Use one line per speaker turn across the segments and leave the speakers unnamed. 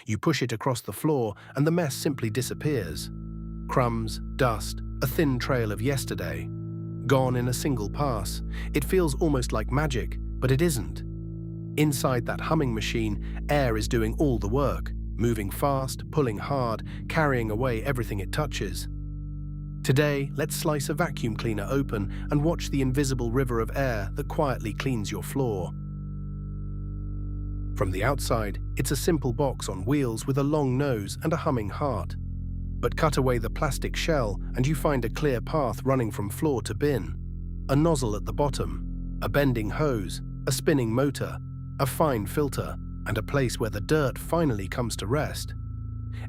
You push it across the floor and the mess simply disappears. Crumbs, dust, a thin trail of yesterday. Gone in a single pass. It feels almost like magic, but it isn't. Inside that humming machine, air is doing all the work, moving fast, pulling hard, carrying away everything it touches. Today, let's slice a vacuum cleaner open and watch the invisible river of air that quietly cleans your floor. From the outside, it's a simple box on wheels with a long nose and a humming heart. But cut away the plastic shell and you find a clear path running from floor to bin. A nozzle at the bottom, a bending hose, a spinning motor, a fine filter, and a place where the dirt finally comes to rest.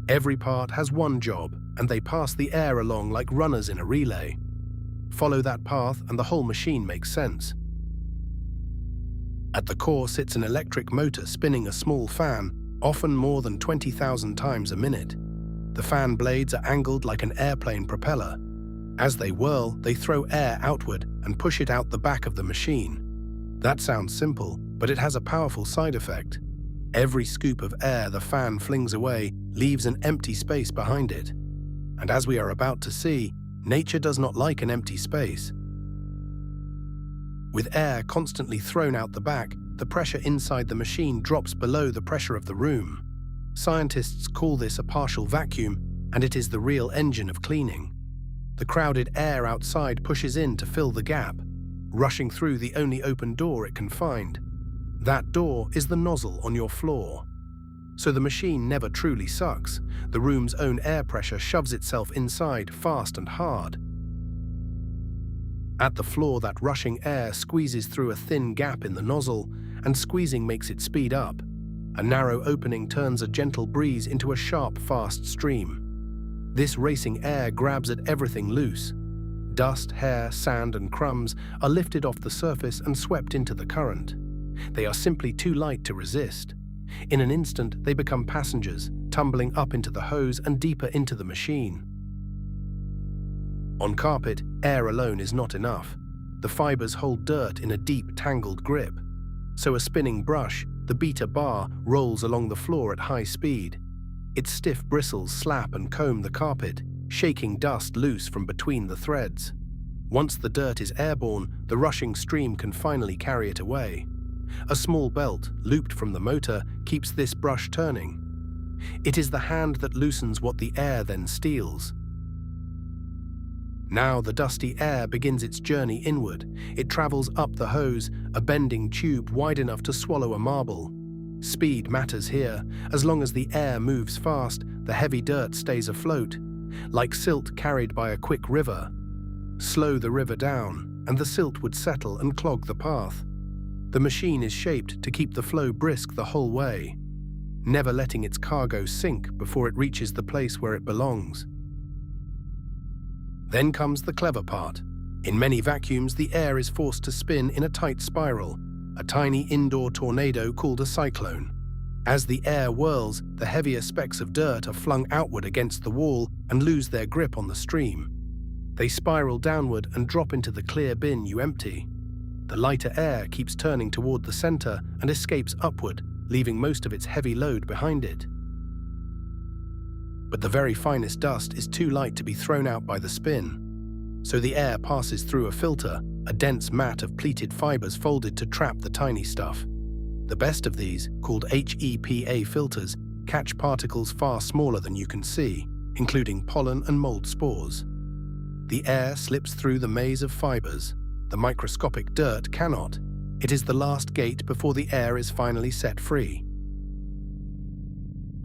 Every part has one job, and they pass the air along like runners in a relay. Follow that path and the whole machine makes sense. At the core sits an electric motor spinning a small fan, often more than 20,000 times a minute. The fan blades are angled like an airplane propeller. As they whirl, they throw air outward and push it out the back of the machine. That sounds simple, but it has a powerful side effect. Every scoop of air the fan flings away leaves an empty space behind it. And as we are about to see, nature does not like an empty space. With air constantly thrown out the back, the pressure inside the machine drops below the pressure of the room. Scientists call this a partial vacuum, and it is the real engine of cleaning. The crowded air outside pushes in to fill the gap, rushing through the only open door it can find. That door is the nozzle on your floor. So the machine never truly sucks. The room's own air pressure shoves itself inside fast and hard. At the floor, that rushing air squeezes through a thin gap in the nozzle, and squeezing makes it speed up. A narrow opening turns a gentle breeze into a sharp, fast stream. This racing air grabs at everything loose. Dust, hair, sand, and crumbs are lifted off the surface and swept into the current. They are simply too light to resist. In an instant, they become passengers, tumbling up into the hose and deeper into the machine. On carpet, air alone is not enough. The fibers hold dirt in a deep, tangled grip. So a spinning brush, the beater bar, rolls along the floor at high speed. Its stiff bristles slap and comb the carpet, shaking dust loose from between the threads. Once the dirt is airborne, the rushing stream can finally carry it away. A small belt, looped from the motor, keeps this brush turning. It is the hand that loosens what the air then steals. Now the dusty air begins its journey inward. It travels up the hose, a bending tube wide enough to swallow a marble. Speed matters here. As long as the air moves fast, the heavy dirt stays afloat, like silt carried by a quick river. Slow the river down, and the silt would settle and clog the path. The machine is shaped to keep the flow brisk the whole way, never letting its cargo sink before it reaches the place where it belongs. Then comes the clever part. In many vacuums, the air is forced to spin in a tight spiral, a tiny indoor tornado called a cyclone. As the air whirls, the heavier specks of dirt are flung outward against the wall and lose their grip on the stream. They spiral downward and drop into the clear bin you empty. The lighter air keeps turning toward the center and escapes upward, leaving most of its heavy load behind it. But the very finest dust is too light to be thrown out by the spin. So the air passes through a filter, a dense mat of pleated fibers folded to trap the tiny stuff. The best of these, called HEPA filters, catch particles far smaller than you can see, including pollen and mold spores. The air slips through the maze of fibers. The microscopic dirt cannot. It is the last gate before the air is finally set free.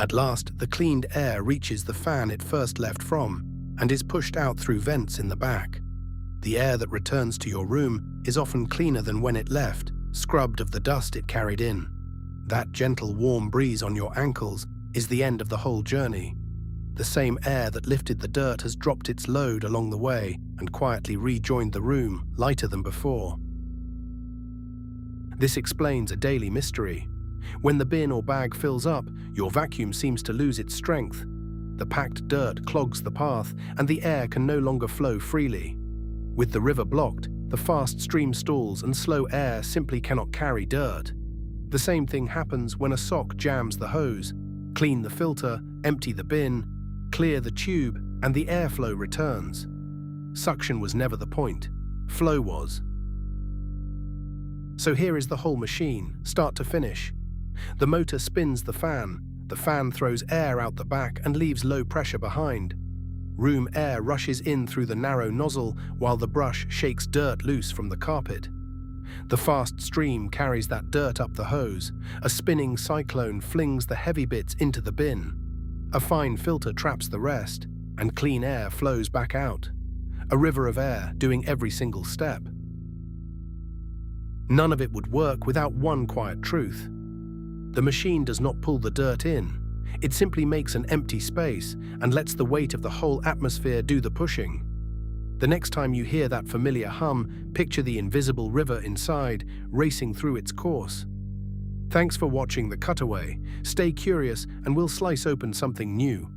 At last, the cleaned air reaches the fan it first left from and is pushed out through vents in the back. The air that returns to your room is often cleaner than when it left, scrubbed of the dust it carried in. That gentle, warm breeze on your ankles is the end of the whole journey. The same air that lifted the dirt has dropped its load along the way and quietly rejoined the room, lighter than before. This explains a daily mystery. When the bin or bag fills up, your vacuum seems to lose its strength. The packed dirt clogs the path, and the air can no longer flow freely. With the river blocked, the fast stream stalls and slow air simply cannot carry dirt. The same thing happens when a sock jams the hose. Clean the filter, empty the bin, clear the tube, and the airflow returns. Suction was never the point, flow was. So here is the whole machine, start to finish. The motor spins the fan throws air out the back and leaves low pressure behind. Room air rushes in through the narrow nozzle while the brush shakes dirt loose from the carpet. The fast stream carries that dirt up the hose. A spinning cyclone flings the heavy bits into the bin. A fine filter traps the rest, and clean air flows back out. A river of air doing every single step. None of it would work without one quiet truth. The machine does not pull the dirt in. It simply makes an empty space and lets the weight of the whole atmosphere do the pushing. The next time you hear that familiar hum, picture the invisible river inside, racing through its course. Thanks for watching The Cutaway. Stay curious and we'll slice open something new.